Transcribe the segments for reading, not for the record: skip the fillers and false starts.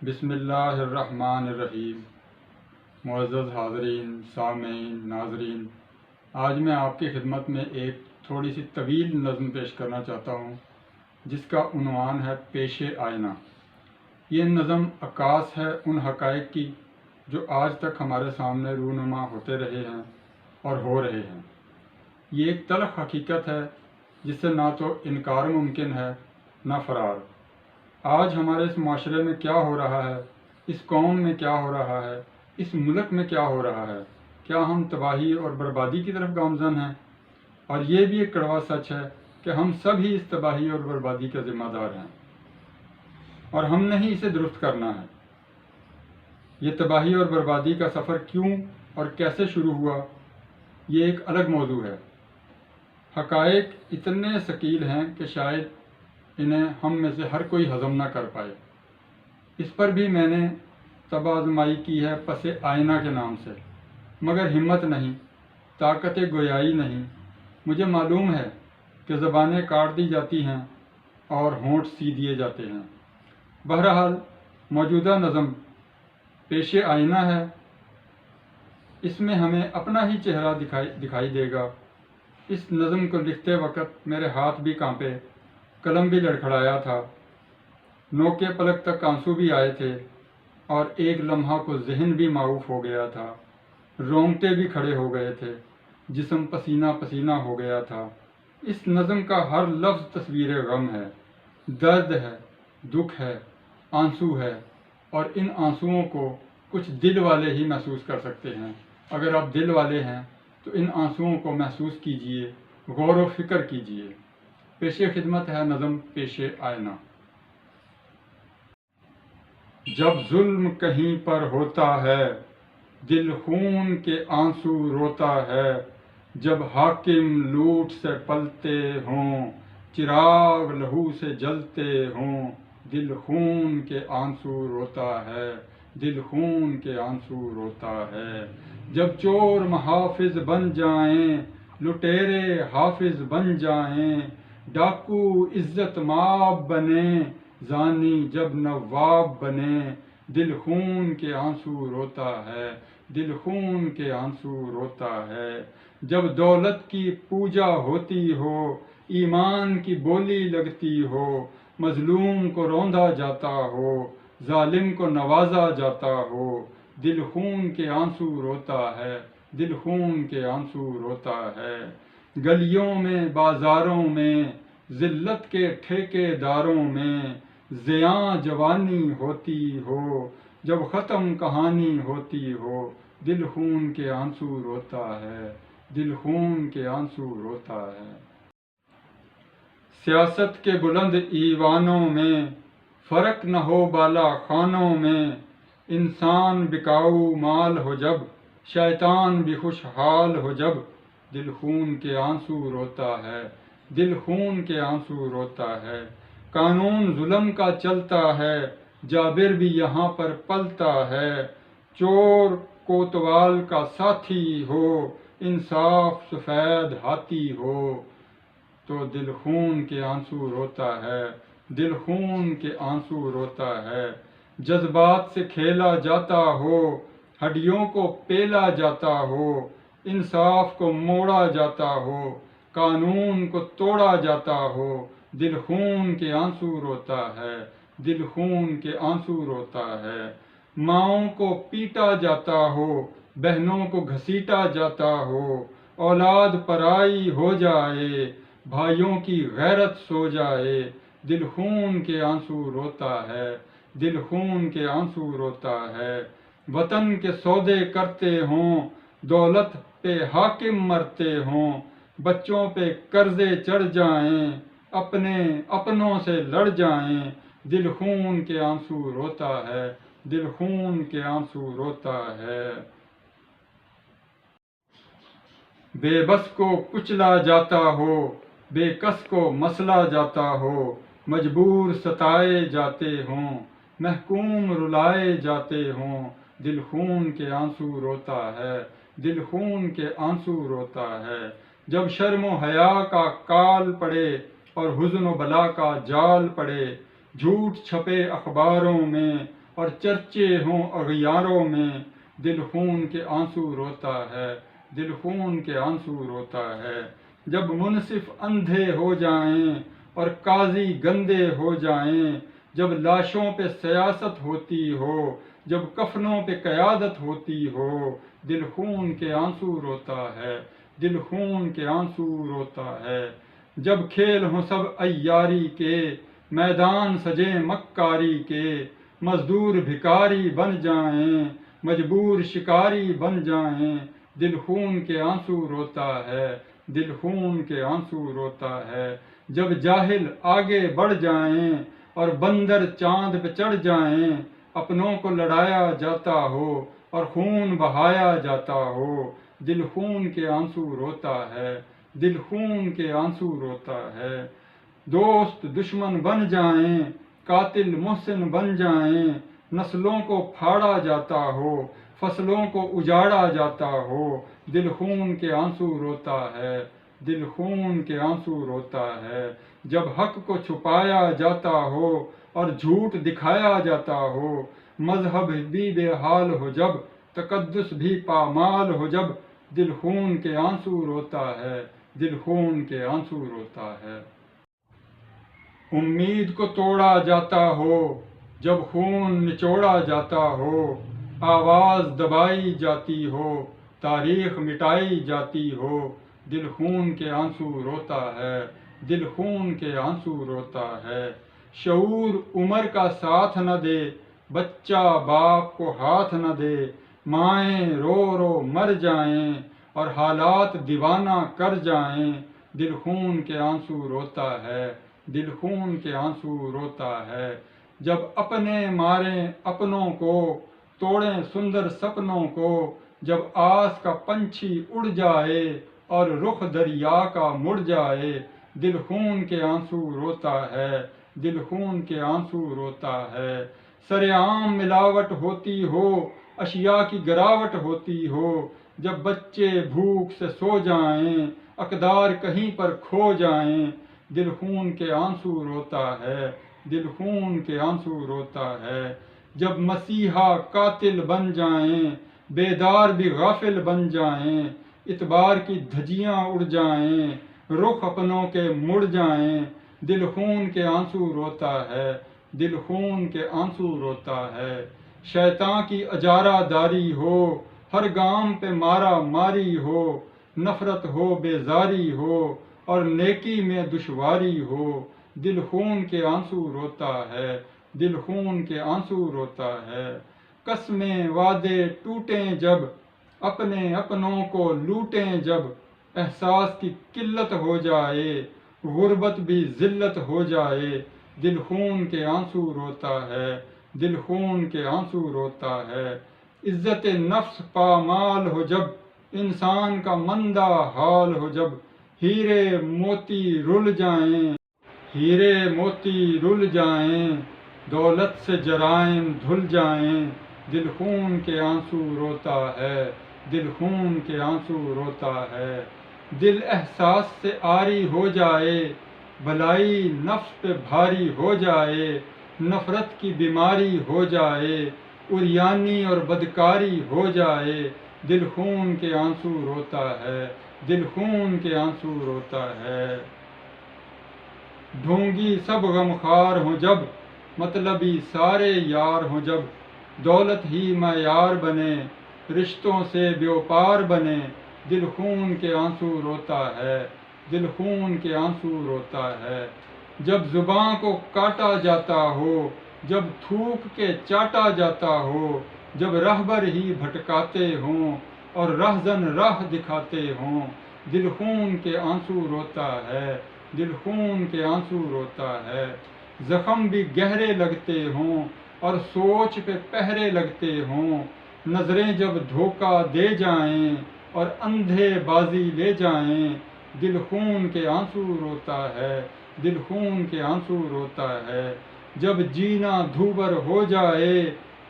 بسم اللہ الرحمن الرحیم۔ معزز حاضرین، سامعین، ناظرین، آج میں آپ کی خدمت میں ایک تھوڑی سی طویل نظم پیش کرنا چاہتا ہوں جس کا عنوان ہے پیش آئینہ۔ یہ نظم عکاس ہے ان حقائق کی جو آج تک ہمارے سامنے رونما ہوتے رہے ہیں اور ہو رہے ہیں۔ یہ ایک تلخ حقیقت ہے جس سے نہ تو انکار ممکن ہے نہ فرار۔ آج ہمارے اس معاشرے میں کیا ہو رہا ہے، اس قوم میں کیا ہو رہا ہے، اس ملک میں کیا ہو رہا ہے، کیا ہم تباہی اور بربادی کی طرف گامزن ہیں؟ اور یہ بھی ایک کڑوا سچ ہے کہ ہم سب ہی اس تباہی اور بربادی کے ذمہ دار ہیں اور ہم نے ہی اسے درست کرنا ہے۔ یہ تباہی اور بربادی کا سفر کیوں اور کیسے شروع ہوا، یہ ایک الگ موضوع ہے۔ حقائق اتنے ثقیل ہیں کہ شاید انہیں ہم میں سے ہر کوئی ہضم نہ کر پائے۔ اس پر بھی میں نے طب آزمائی کی ہے پس آئینہ کے نام سے، مگر ہمت نہیں، طاقت گویائی نہیں۔ مجھے معلوم ہے کہ زبانیں کاٹ دی جاتی ہیں اور ہونٹ سی دیے جاتے ہیں۔ بہرحال موجودہ نظم پیش آئینہ ہے۔ اس میں ہمیں اپنا ہی چہرہ دکھائی دے گا۔ اس نظم کو لکھتے وقت میرے ہاتھ بھی کانپے، قلم بھی لڑکھڑایا تھا، نوکے پلک تک آنسو بھی آئے تھے اور ایک لمحہ کو ذہن بھی معاف ہو گیا تھا، رونگٹے بھی کھڑے ہو گئے تھے، جسم پسینہ پسینہ ہو گیا تھا۔ اس نظم کا ہر لفظ تصویر غم ہے، درد ہے، دکھ ہے، آنسو ہے، اور ان آنسوؤں کو کچھ دل والے ہی محسوس کر سکتے ہیں۔ اگر آپ دل والے ہیں تو ان آنسوؤں کو محسوس کیجئے، غور و فکر کیجئے۔ پیش خدمت ہے نظم پیش آئینہ۔ جب ظلم کہیں پر ہوتا ہے، دل خون کے آنسو روتا ہے۔ جب حاکم لوٹ سے پلتے ہوں، چراغ لہو سے جلتے ہوں، دل خون کے آنسو روتا ہے، دل خون کے آنسو روتا ہے۔ جب چور محافظ بن جائیں، لٹیرے حافظ بن جائیں، ڈاکو عزت مآب بنے، زانی جب نواب بنے، دل خون کے آنسو روتا ہے، دل خون کے آنسو روتا ہے۔ جب دولت کی پوجا ہوتی ہو، ایمان کی بولی لگتی ہو، مظلوم کو روندا جاتا ہو، ظالم کو نوازا جاتا ہو، دل خون کے آنسو روتا ہے، دل خون کے آنسو روتا ہے۔ گلیوں میں بازاروں میں، ذلت کے ٹھیکے داروں میں، زیاں جوانی ہوتی ہو، جب ختم کہانی ہوتی ہو، دل خون کے آنسو روتا ہے، دل خون کے آنسو روتا ہے۔ سیاست کے بلند ایوانوں میں، فرق نہ ہو بالا خانوں میں، انسان بکاؤ مال ہو جب، شیطان بھی خوشحال ہو جب، دل خون کے آنسو روتا ہے، دل خون کے آنسو روتا ہے۔ قانون ظلم کا چلتا ہے، جابر بھی یہاں پر پلتا ہے۔ چور کوتوال کا ساتھی ہو، انصاف سفید ہاتھی ہو، تو دل خون کے آنسو روتا ہے، دل خون کے آنسو روتا ہے۔ جذبات سے کھیلا جاتا ہو، ہڈیوں کو پیلا جاتا ہو، انصاف کو موڑا جاتا ہو، قانون کو توڑا جاتا ہو، دل خون کے آنسو روتا ہے، دل خون کے آنسو روتا ہے۔ ماؤں کو پیٹا جاتا ہو، بہنوں کو گھسیٹا جاتا ہو، اولاد پرائی ہو جائے، بھائیوں کی غیرت سو جائے، دل خون کے آنسو روتا ہے، دل خون کے آنسو روتا ہے۔ وطن کے سودے کرتے ہوں، دولت پہ حاکم مرتے ہوں، بچوں پہ قرضے چڑھ جائیں، اپنے اپنوں سے لڑ جائیں، دل خون کے آنسو روتا ہے، دل خون کے آنسو روتا ہے۔ بے بس کو کچلا جاتا ہو، بے کس کو مسلا جاتا ہو، مجبور ستائے جاتے ہوں، محکوم رلائے جاتے ہوں، دل خون کے آنسو روتا ہے، دل خون کے آنسو روتا ہے۔ جب شرم و حیا کا کال پڑے اور حزن و بلا کا جال پڑے، جھوٹ چھپے اخباروں میں، اور چرچے ہوں اغیاروں میں، دل خون کے آنسو روتا ہے، دل خون کے آنسو روتا ہے۔ جب منصف اندھے ہو جائیں اور قاضی گندے ہو جائیں، جب لاشوں پہ سیاست ہوتی ہو، جب کفنوں پہ قیادت ہوتی ہو، دل خون کے آنسو روتا ہے، دل خون کے آنسو روتا ہے۔ جب کھیل ہوں سب عیاری کے، میدان سجیں مکاری کے، مزدور بھکاری بن جائیں، مجبور شکاری بن جائیں، دل خون کے آنسو روتا ہے، دل خون کے آنسو روتا ہے۔ جب جاہل آگے بڑھ جائیں اور بندر چاند پہ چڑھ جائیں، اپنوں کو لڑایا جاتا ہو اور خون بہایا جاتا ہو، دل خون کے آنسو روتا ہے، دل خون کے آنسو روتا ہے۔ دوست دشمن بن جائیں، قاتل محسن بن جائیں، نسلوں کو پھاڑا جاتا ہو، فصلوں کو اجاڑا جاتا ہو، دل خون کے آنسو روتا ہے، دل خون کے آنسو روتا ہے۔ جب حق کو چھپایا جاتا ہو اور جھوٹ دکھایا جاتا ہو، مذہب بھی بے حال ہو جب، تقدس بھی پامال ہو جب، دل خون کے آنسو روتا ہے، دل خون کے آنسو روتا ہے۔ امید کو توڑا جاتا ہو جب خون نچوڑا جاتا ہو، آواز دبائی جاتی ہو، تاریخ مٹائی جاتی ہو، دل خون کے آنسو روتا ہے، دل خون کے آنسو روتا ہے۔ شعور عمر کا ساتھ نہ دے، بچہ باپ کو ہاتھ نہ دے، مائیں رو رو مر جائیں اور حالات دیوانہ کر جائیں، دل خون کے آنسو روتا ہے، دل خون کے آنسو روتا ہے۔ جب اپنے ماریں اپنوں کو، توڑیں سندر سپنوں کو، جب آس کا پنچھی اڑ جائے اور رخ دریا کا مڑ جائے، دل خون کے آنسو روتا ہے، دل خون کے آنسو روتا ہے۔ سر عام ملاوٹ ہوتی ہو، اشیاء کی گراوٹ ہوتی ہو، جب بچے بھوک سے سو جائیں، اقدار کہیں پر کھو جائیں، دل خون کے آنسو روتا ہے، دل خون کے آنسو روتا ہے۔ جب مسیحا قاتل بن جائیں، بیدار بھی غافل بن جائیں، اعتبار کی دھجیاں اڑ جائیں، رخ اپنوں کے مڑ جائیں، دل خون کے آنسو روتا ہے، دل خون کے آنسو روتا ہے۔ شیطان کی اجارہ داری ہو، ہر گام پہ مارا ماری ہو، نفرت ہو بیزاری ہو اور نیکی میں دشواری ہو، دل خون کے آنسو روتا ہے، دل خون کے آنسو روتا ہے۔ قسمیں وعدے ٹوٹیں جب، اپنے اپنوں کو لوٹیں جب، احساس کی قلت ہو جائے، غربت بھی ذلت ہو جائے، دل خون کے آنسو روتا ہے، دل خون کے آنسو روتا ہے۔ عزت نفس پامال ہو جب، انسان کا مندہ حال ہو جب، ہیرے موتی رل جائیں، ہیرے موتی رل جائیں، دولت سے جرائم دھل جائیں، دل خون کے آنسو روتا ہے، دل خون کے آنسو روتا ہے۔ دل احساس سے عاری ہو جائے، بلائی نفس پہ بھاری ہو جائے، نفرت کی بیماری ہو جائے، عریانی اور بدکاری ہو جائے، دل خون کے آنسو روتا ہے، دل خون کے آنسو روتا ہے۔ ڈھونگی سب غمخوار ہوں جب، مطلبی سارے یار ہوں جب، دولت ہی معیار بنے، رشتوں سے بیوپار بنے، دل خون کے آنسو روتا ہے، دل خون کے آنسو روتا ہے۔ جب زباں کو کاٹا جاتا ہو، جب تھوک کے چاٹا جاتا ہو، جب رہبر ہی بھٹکاتے ہوں اور رہزن راہ دکھاتے ہوں، دل خون کے آنسو روتا ہے، دل خون کے آنسو روتا ہے۔ زخم بھی گہرے لگتے ہوں اور سوچ پہ پہرے لگتے ہوں، نظریں جب دھوکہ دے جائیں اور اندھے بازی لے جائیں، دل خون کے آنسو روتا ہے، دل خون کے آنسو روتا ہے۔ جب جینا دھوبر ہو جائے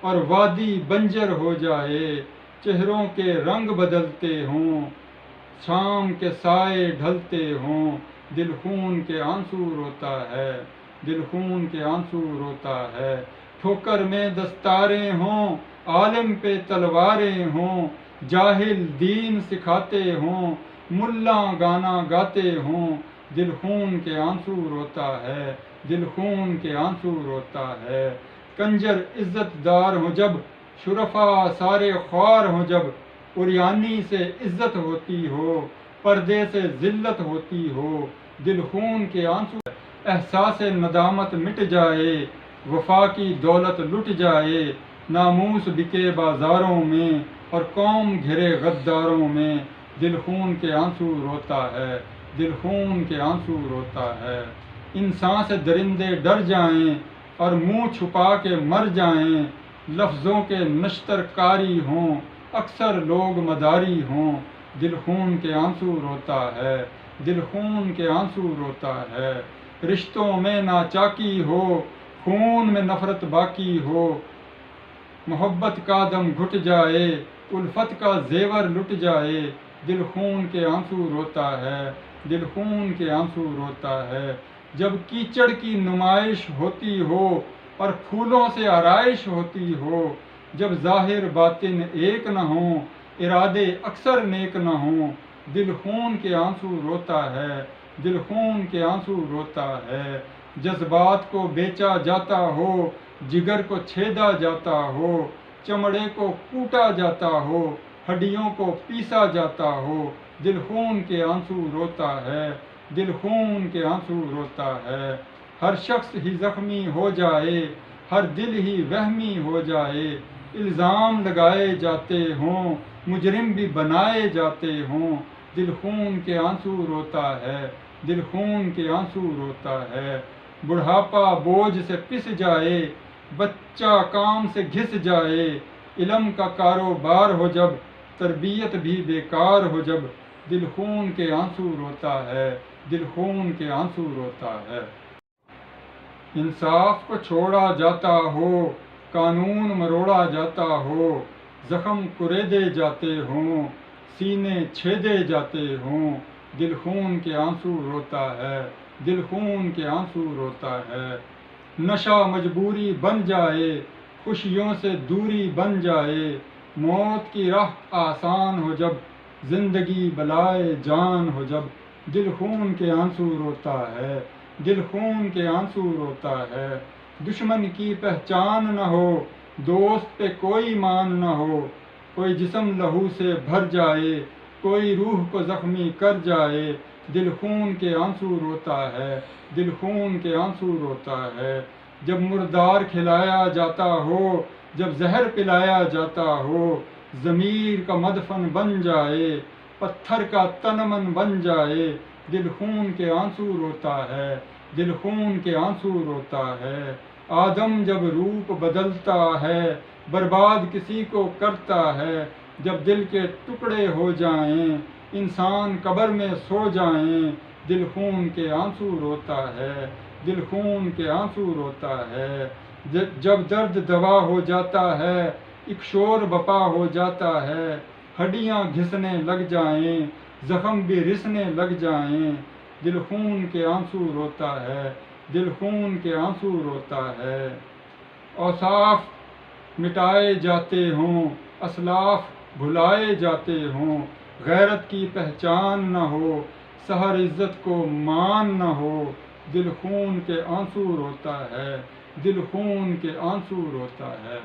اور وادی بنجر ہو جائے، چہروں کے رنگ بدلتے ہوں، شام کے سائے ڈھلتے ہوں، دل خون کے آنسو روتا ہے، دل خون کے آنسو روتا ہے۔ ٹھوکر میں دستاریں ہوں، عالم پہ تلواریں ہوں، جاہل دین سکھاتے ہوں، ملا گانا گاتے ہوں، دل خون کے آنسو روتا ہے، دل خون کے آنسو روتا ہے۔ کنجر عزت دار ہوں جب، شرفا سارے خوار ہوں جب، عریانی سے عزت ہوتی ہو، پردے سے ذلت ہوتی ہو، دل خون کے آنسو احساس ندامت مٹ جائے، وفا کی دولت لٹ جائے، ناموس بکے بازاروں میں اور قوم گھرے غداروں میں، دل خون کے آنسو روتا ہے، دل خون کے آنسو روتا ہے۔ انسان سے درندے ڈر جائیں اور منہ چھپا کے مر جائیں، لفظوں کے نشتر کاری ہوں، اکثر لوگ مداری ہوں، دل خون کے آنسو روتا ہے، دل خون کے آنسو روتا ہے۔ رشتوں میں ناچاکی ہو، خون میں نفرت باقی ہو، محبت کا دم گھٹ جائے، الفت کا زیور لٹ جائے، دل خون کے آنسو روتا ہے، دل خون کے آنسو روتا ہے۔ جب کیچڑ کی نمائش ہوتی ہو اور پھولوں سے آرائش ہوتی ہو، جب ظاہر باطن ایک نہ ہوں، ارادے اکثر نیک نہ ہوں، دل خون کے آنسو روتا ہے، دل خون کے آنسو روتا ہے۔ جذبات کو بیچا جاتا ہو، جگر کو چھیدا جاتا ہو، چمڑے کو کوٹا جاتا ہو، ہڈیوں کو پیسا جاتا ہو، دل خون کے آنسو روتا ہے، دل خون کے آنسو روتا ہے۔ ہر شخص ہی زخمی ہو جائے، ہر دل ہی وہمی ہو جائے، الزام لگائے جاتے ہوں، مجرم بھی بنائے جاتے ہوں، دل خون کے آنسو روتا ہے، دل خون کے آنسو روتا ہے۔ بڑھاپا بوجھ سے پس جائے، بچہ کام سے گھس جائے، علم کا کاروبار ہو جب، تربیت بھی بیکار ہو جب، دل خون کے آنسو روتا ہے، دل خون کے آنسو روتا ہے۔ انصاف کو چھوڑا جاتا ہو، قانون مروڑا جاتا ہو، زخم کریدے جاتے ہوں، سینے چھیدے جاتے ہوں، دل خون کے آنسو روتا ہے، دل خون کے آنسو روتا ہے۔ نشہ مجبوری بن جائے، خوشیوں سے دوری بن جائے، موت کی راہ آسان ہو جب، زندگی بلائے جان ہو جب، دل خون کے آنسو روتا ہے، دل خون کے آنسو روتا ہے۔ دشمن کی پہچان نہ ہو، دوست پہ کوئی مان نہ ہو، کوئی جسم لہو سے بھر جائے، کوئی روح کو زخمی کر جائے، دل خون کے آنسو روتا ہے، دل خون کے آنسو روتا ہے۔ جب مردار کھلایا جاتا ہو، جب زہر پلایا جاتا ہو، ضمیر کا مدفن بن جائے، پتھر کا تنمن بن جائے، دل خون کے آنسو روتا ہے، دل خون کے آنسو روتا ہے۔ آدم جب روپ بدلتا ہے، برباد کسی کو کرتا ہے، جب دل کے ٹکڑے ہو جائیں، انسان قبر میں سو جائیں، دل خون کے آنسو روتا ہے، دل خون کے آنسو روتا ہے۔ جب درد دوا ہو جاتا ہے، ایک شور بپا ہو جاتا ہے، ہڈیاں گھسنے لگ جائیں، زخم بھی رسنے لگ جائیں، دل خون کے آنسو روتا ہے، دل خون کے آنسو روتا ہے۔ اوصاف مٹائے جاتے ہوں، اسلاف بھلائے جاتے ہوں، غیرت کی پہچان نہ ہو، سحر عزت کو مان نہ ہو، دل خون کے آنسو روتا ہے، دل خون کے آنسو روتا ہے۔